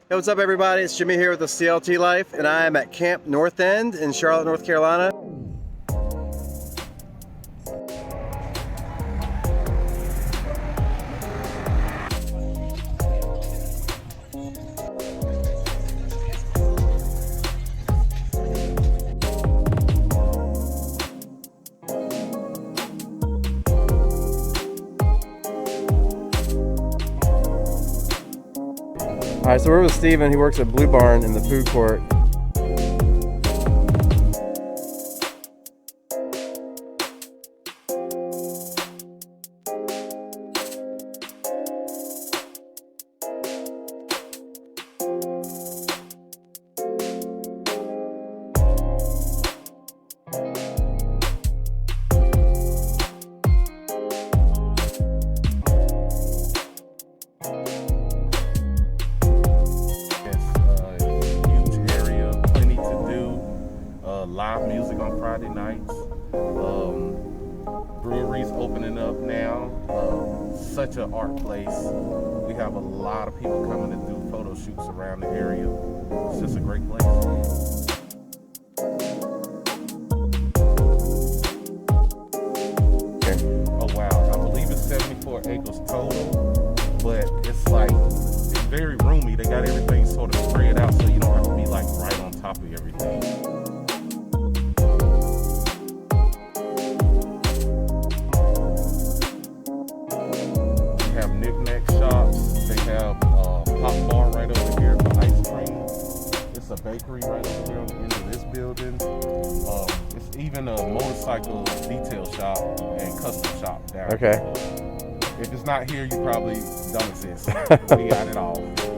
Hey, what's up everybody? It's Jimmy here with the CLT Life, and I am at Camp North End in Charlotte, North Carolina. All right, so we're with Steven. He works at Blue Barn in the food court. Live music on Friday nights. Breweries opening up now. Such an art place. We have a lot of people coming to do photo shoots around the area. It's just a great place. Oh wow, I believe it's 74 acres total, but it's very roomy. They got everything sort of spread out so you don't have to be like right on top of everything. Shops. They have a pop bar right over here for ice cream. It's a bakery right over here on the end of this building. It's even a motorcycle detail shop and custom shop down Okay. here. If it's not here, you probably don't exist. We got it all.